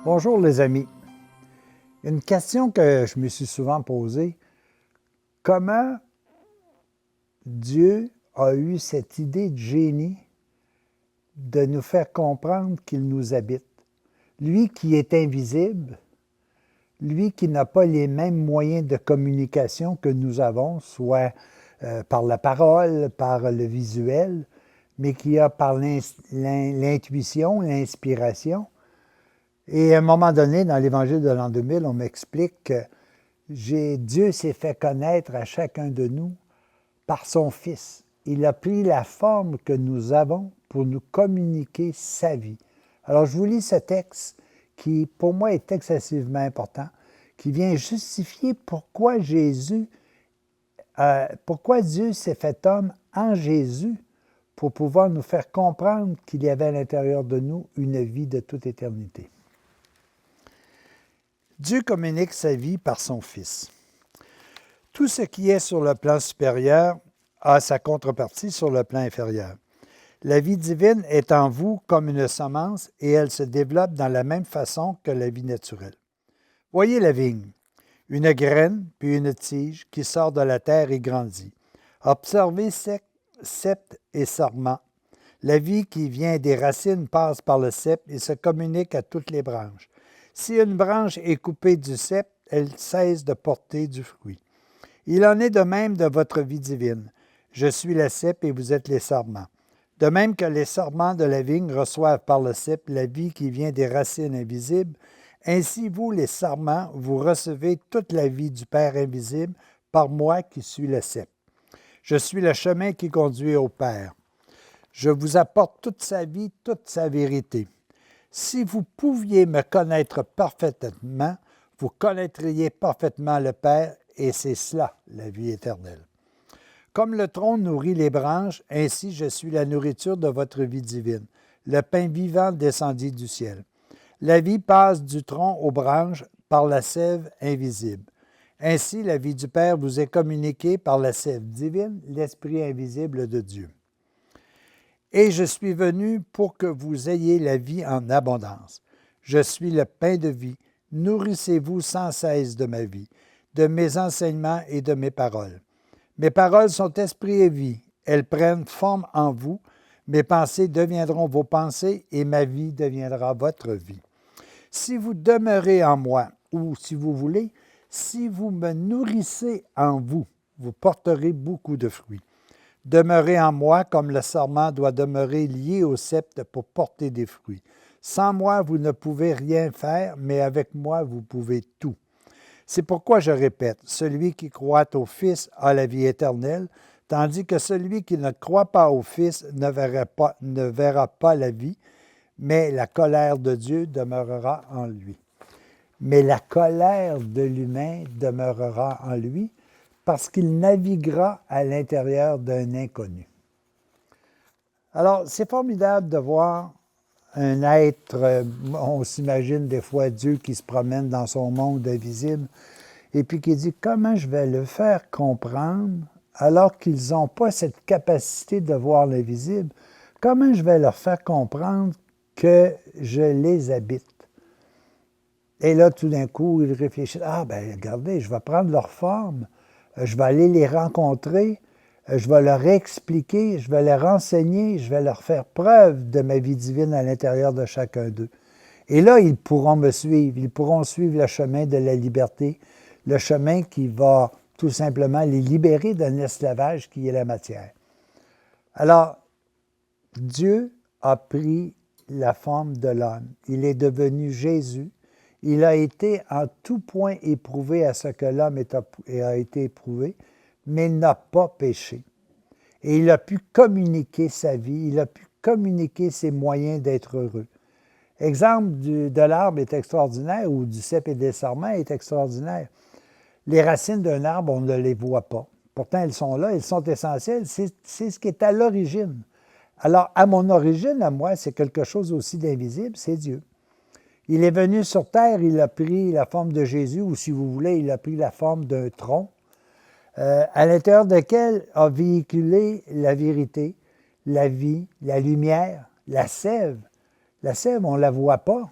Bonjour les amis. Une question que je me suis souvent posée, comment Dieu a eu cette idée de génie de nous faire comprendre qu'il nous habite? Lui qui est invisible, lui qui n'a pas les mêmes moyens de communication que nous avons, soit par la parole, par le visuel, mais qui a par l'intuition, l'inspiration. Et à un moment donné, dans l'Évangile de l'an 2000, on m'explique que Dieu s'est fait connaître à chacun de nous par son Fils. Il a pris la forme que nous avons pour nous communiquer sa vie. Alors, je vous lis ce texte qui, pour moi, est excessivement important, qui vient justifier pourquoi Dieu s'est fait homme en Jésus pour pouvoir nous faire comprendre qu'il y avait à l'intérieur de nous une vie de toute éternité. Dieu communique sa vie par son Fils. Tout ce qui est sur le plan supérieur a sa contrepartie sur le plan inférieur. La vie divine est en vous comme une semence et elle se développe dans la même façon que la vie naturelle. Voyez la vigne, une graine puis une tige qui sort de la terre et grandit. Observez cep et sarment. La vie qui vient des racines passe par le cep et se communique à toutes les branches. Si une branche est coupée du cep, elle cesse de porter du fruit. Il en est de même de votre vie divine. Je suis la cep et vous êtes les sarments. De même que les sarments de la vigne reçoivent par le cep la vie qui vient des racines invisibles, ainsi vous, les sarments, vous recevez toute la vie du Père invisible par moi qui suis le cep. Je suis le chemin qui conduit au Père. Je vous apporte toute sa vie, toute sa vérité. Si vous pouviez me connaître parfaitement, vous connaîtriez parfaitement le Père, et c'est cela, la vie éternelle. Comme le tronc nourrit les branches, ainsi je suis la nourriture de votre vie divine, le pain vivant descendu du ciel. La vie passe du tronc aux branches par la sève invisible. Ainsi, la vie du Père vous est communiquée par la sève divine, l'Esprit invisible de Dieu. Et je suis venu pour que vous ayez la vie en abondance. Je suis le pain de vie. Nourrissez-vous sans cesse de ma vie, de mes enseignements et de mes paroles. Mes paroles sont esprit et vie. Elles prennent forme en vous. Mes pensées deviendront vos pensées et ma vie deviendra votre vie. Si vous demeurez en moi, ou si vous voulez, si vous me nourrissez en vous, vous porterez beaucoup de fruits. Demeurez en moi comme le sarment doit demeurer lié au sceptre pour porter des fruits. Sans moi, vous ne pouvez rien faire, mais avec moi, vous pouvez tout. C'est pourquoi je répète, celui qui croit au Fils a la vie éternelle, tandis que celui qui ne croit pas au Fils ne verra pas la vie, mais la colère de Dieu demeurera en lui. Mais la colère de l'humain demeurera en lui parce qu'il naviguera à l'intérieur d'un inconnu. Alors, c'est formidable de voir un être, on s'imagine des fois Dieu qui se promène dans son monde invisible, et puis qui dit, comment je vais le faire comprendre alors qu'ils n'ont pas cette capacité de voir l'invisible? Comment je vais leur faire comprendre que je les habite? Et là, tout d'un coup, ils réfléchissent, regardez, je vais prendre leur forme, je vais aller les rencontrer, je vais leur expliquer, je vais leur enseigner, je vais leur faire preuve de ma vie divine à l'intérieur de chacun d'eux. Et là, ils pourront me suivre, ils pourront suivre le chemin de la liberté, le chemin qui va tout simplement les libérer d'un esclavage qui est la matière. Alors, Dieu a pris la forme de l'homme. Il est devenu Jésus. Il a été en tout point éprouvé à ce que l'homme a été éprouvé, mais il n'a pas péché. Et il a pu communiquer sa vie, il a pu communiquer ses moyens d'être heureux. L'exemple de l'arbre est extraordinaire, ou du cep et des sarments est extraordinaire. Les racines d'un arbre, on ne les voit pas. Pourtant, elles sont là, elles sont essentielles. C'est ce qui est à l'origine. Alors, à mon origine, à moi, c'est quelque chose aussi d'invisible, c'est Dieu. Il est venu sur terre, il a pris la forme de Jésus, ou si vous voulez, il a pris la forme d'un tronc, à l'intérieur duquel a véhiculé la vérité, la vie, la lumière, la sève. La sève, on ne la voit pas.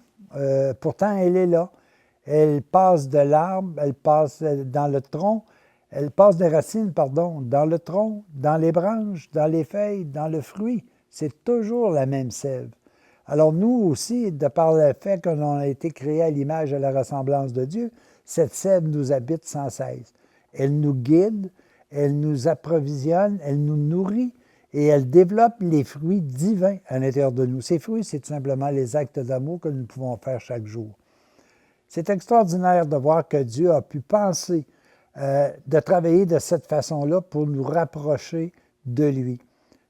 Pourtant, elle est là. Elle passe de l'arbre, elle passe dans le tronc, elle passe des racines, pardon, dans le tronc, dans les branches, dans les feuilles, dans le fruit. C'est toujours la même sève. Alors nous aussi, de par le fait que l'on a été créés à l'image et à la ressemblance de Dieu, cette sève nous habite sans cesse. Elle nous guide, elle nous approvisionne, elle nous nourrit et elle développe les fruits divins à l'intérieur de nous. Ces fruits, c'est tout simplement les actes d'amour que nous pouvons faire chaque jour. C'est extraordinaire de voir que Dieu a pu penser de travailler de cette façon-là pour nous rapprocher de lui,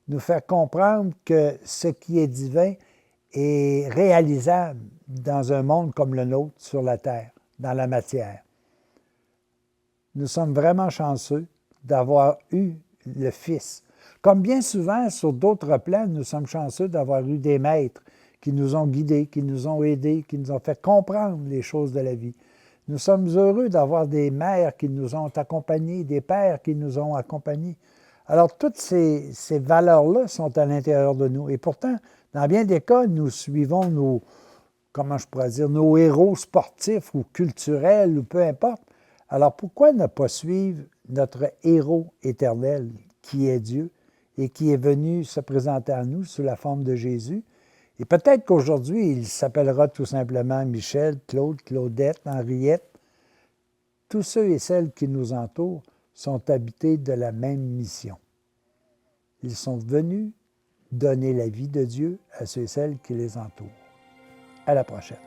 nous faire comprendre que ce qui est divin est réalisable dans un monde comme le nôtre, sur la terre, dans la matière. Nous sommes vraiment chanceux d'avoir eu le Fils. Comme bien souvent, sur d'autres plans, nous sommes chanceux d'avoir eu des maîtres qui nous ont guidés, qui nous ont aidés, qui nous ont fait comprendre les choses de la vie. Nous sommes heureux d'avoir des mères qui nous ont accompagnés, des pères qui nous ont accompagnés. Alors, toutes ces valeurs-là sont à l'intérieur de nous. Et pourtant, dans bien des cas, nous suivons nos héros sportifs ou culturels ou peu importe. Alors, pourquoi ne pas suivre notre héros éternel qui est Dieu et qui est venu se présenter à nous sous la forme de Jésus? Et peut-être qu'aujourd'hui, il s'appellera tout simplement Michel, Claude, Claudette, Henriette. Tous ceux et celles qui nous entourent sont habités de la même mission. Ils sont venus donner la vie de Dieu à ceux et celles qui les entourent. À la prochaine.